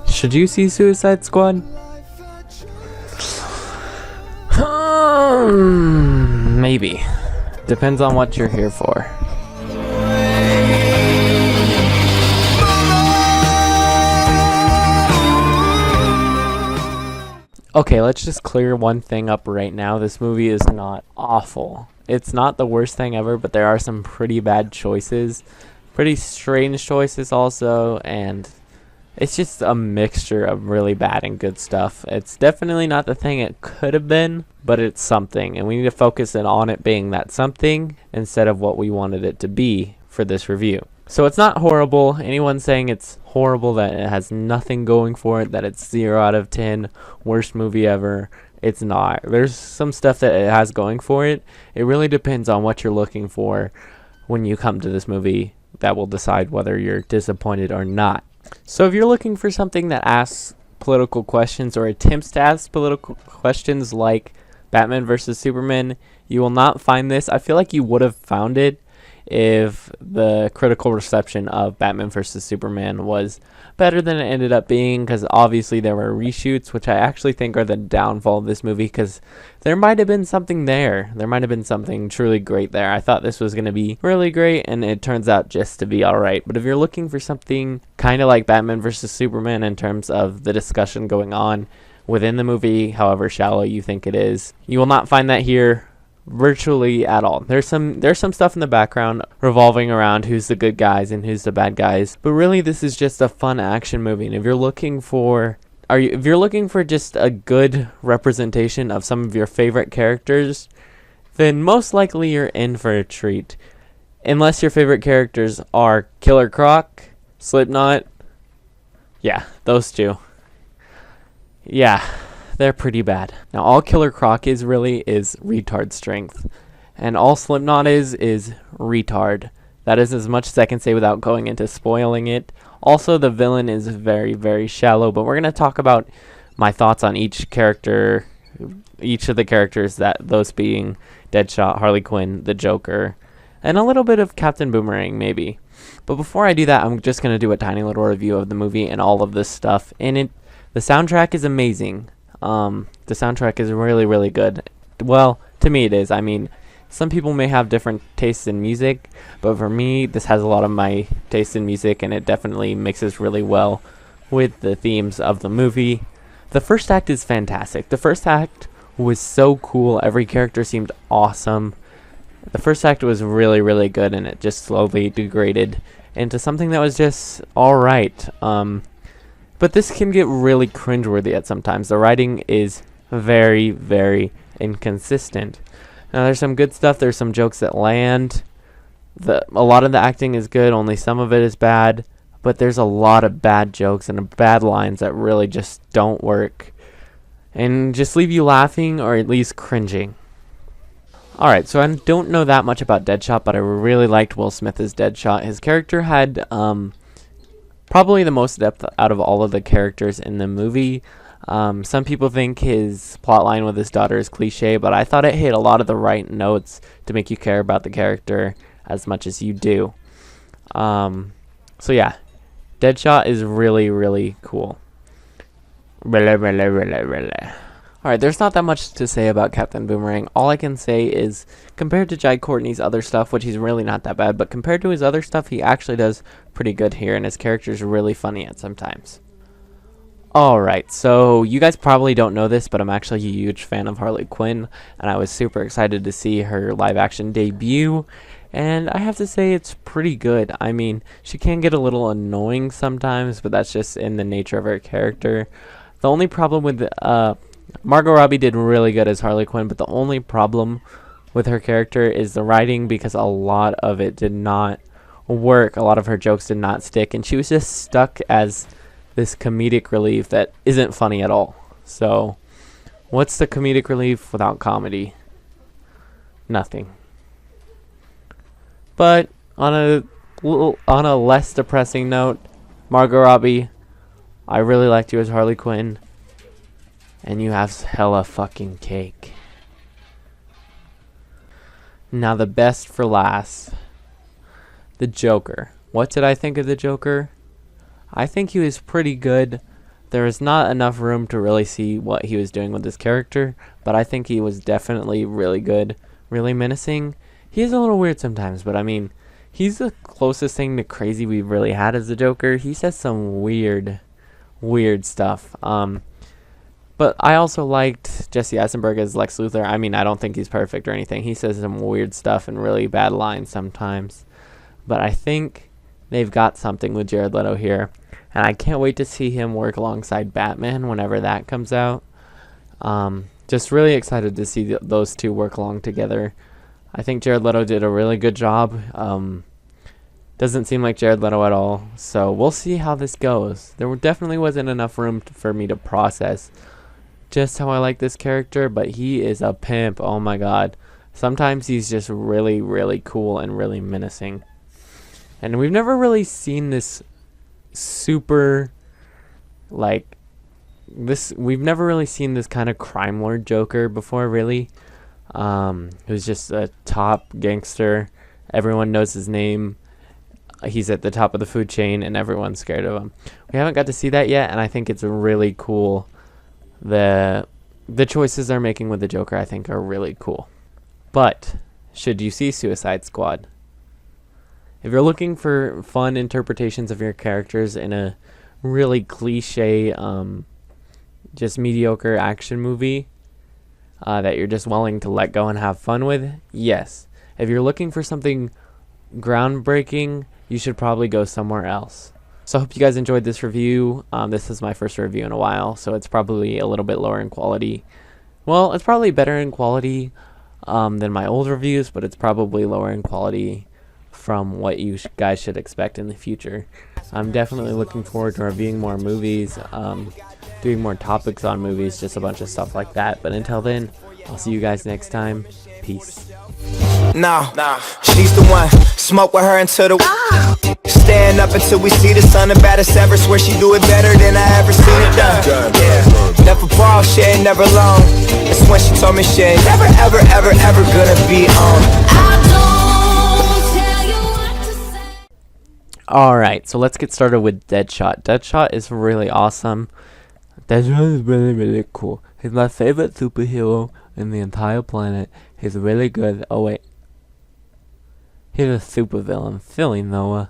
Should you see Suicide Squad? Maybe. Depends on what you're here for. Okay, let's just clear one thing up right now. This movie is not awful. It's not the worst thing ever, but there are some pretty bad choices. Pretty strange choices also, and it's just a mixture of really bad and good stuff. It's definitely not the thing it could have been, but it's something, and we need to focus in on it being that something instead of what we wanted it to be for this review. So it's not horrible. Anyone saying it's horrible, that it has nothing going for it, that it's 0 out of 10, worst movie ever, it's not. There's some stuff that it has going for it. It really depends on what you're looking for when you come to this movie that will decide whether you're disappointed or not. So if you're looking for something that asks political questions or attempts to ask political questions like Batman versus Superman, you will not find this. I feel like you would have found it if the critical reception of Batman vs. Superman was better than it ended up being, because obviously there were reshoots, which I actually think are the downfall of this movie, because there might have been something there. There might have been something truly great there. I thought this was going to be really great, and it turns out just to be alright. But if you're looking for something kind of like Batman vs. Superman in terms of the discussion going on within the movie, however shallow you think it is, you will not find that here virtually at all. There's some stuff in the background revolving around who's the good guys and who's the bad guys, but really this is just a fun action movie. And if you're looking for just a good representation of some of your favorite characters, then most likely you're in for a treat. Unless your favorite characters are Killer Croc, Slipknot, yeah, those two. Yeah, they're pretty bad. Now, all Killer Croc is really is retard strength. And all Slipknot is retard. That is as much as I can say without going into spoiling it. Also, the villain is very, very shallow. But we're going to talk about my thoughts on each character, each of the characters, that those being Deadshot, Harley Quinn, the Joker, and a little bit of Captain Boomerang, maybe. But before I do that, I'm just going to do a tiny little review of the movie and all of this stuff in it. The soundtrack is amazing. The soundtrack is really, really good. Well, to me it is. I mean, some people may have different tastes in music, but for me, this has a lot of my taste in music, and it definitely mixes really well with the themes of the movie. The first act is fantastic. The first act was so cool. Every character seemed awesome. The first act was really, really good, and it just slowly degraded into something that was just alright. But this can get really cringeworthy at sometimes. The writing is very, very inconsistent. Now, there's some good stuff. There's some jokes that land. A lot of the acting is good. Only some of it is bad. But there's a lot of bad jokes and bad lines that really just don't work and just leave you laughing or at least cringing. Alright, so I don't know that much about Deadshot, but I really liked Will Smith as Deadshot. His character had probably the most depth out of all of the characters in the movie. Some people think his plotline with his daughter is cliche, but I thought it hit a lot of the right notes to make you care about the character as much as you do. So yeah, Deadshot is really, really cool. Alright, there's not that much to say about Captain Boomerang. All I can say is, compared to Jai Courtney's other stuff, which he's really not that bad, but compared to his other stuff, he actually does pretty good here, and his character's really funny at sometimes. Alright, so you guys probably don't know this, but I'm actually a huge fan of Harley Quinn, and I was super excited to see her live-action debut, and I have to say it's pretty good. I mean, she can get a little annoying sometimes, but that's just in the nature of her character. The only problem with Margot Robbie did really good as Harley Quinn, but the only problem with her character is the writing, because a lot of it did not work. A lot of her jokes did not stick, and she was just stuck as this comedic relief that isn't funny at all. So, what's the comedic relief without comedy? Nothing. But on a less depressing note, Margot Robbie, I really liked you as Harley Quinn. And you have hella fucking cake. Now the best for last. The Joker. What did I think of the Joker? I think he was pretty good. There was not enough room to really see what he was doing with his character, but I think he was definitely really good, really menacing. He is a little weird sometimes, but I mean, he's the closest thing to crazy we've really had as the Joker. He says some weird stuff. But I also liked Jesse Eisenberg as Lex Luthor. I mean, I don't think he's perfect or anything. He says some weird stuff and really bad lines sometimes. But I think they've got something with Jared Leto here. And I can't wait to see him work alongside Batman whenever that comes out. Just really excited to see those two work along together. I think Jared Leto did a really good job. Doesn't seem like Jared Leto at all. So we'll see how this goes. There definitely wasn't enough room for me to process just how I like this character, but he is a pimp. Oh my god. Sometimes he's just really, really cool and really menacing. And we've never really seen this super, like, we've never really seen this kind of crime lord Joker before, really. Who's just a top gangster. Everyone knows his name. He's at the top of the food chain and everyone's scared of him. We haven't got to see that yet, and I think it's really cool. The choices they're making with the Joker, I think, are really cool. But should you see Suicide Squad? If you're looking for fun interpretations of your characters in a really cliche, just mediocre action movie that you're just willing to let go and have fun with, yes. If you're looking for something groundbreaking, you should probably go somewhere else. So I hope you guys enjoyed this review. This is my first review in a while, so it's probably a little bit lower in quality. Well, it's probably better in quality than my old reviews, but it's probably lower in quality from what you guys should expect in the future. I'm definitely looking forward to reviewing more movies, doing more topics on movies, just a bunch of stuff like that. But until then, I'll see you guys next time. Peace. Nah, she's the one. Smoke with her until the stand up until we see the sun. The baddest ever. Swear she do it better than I ever seen it done. Yeah, never ball, she ain't never long. That's when she told me she ain't never, ever, ever, ever gonna be on. Alright, so let's get started with Deadshot. Deadshot is really awesome. Deadshot is really, really cool. He's my favorite superhero in the entire planet. He's really good. Oh wait. He's a supervillain. Silly Noah.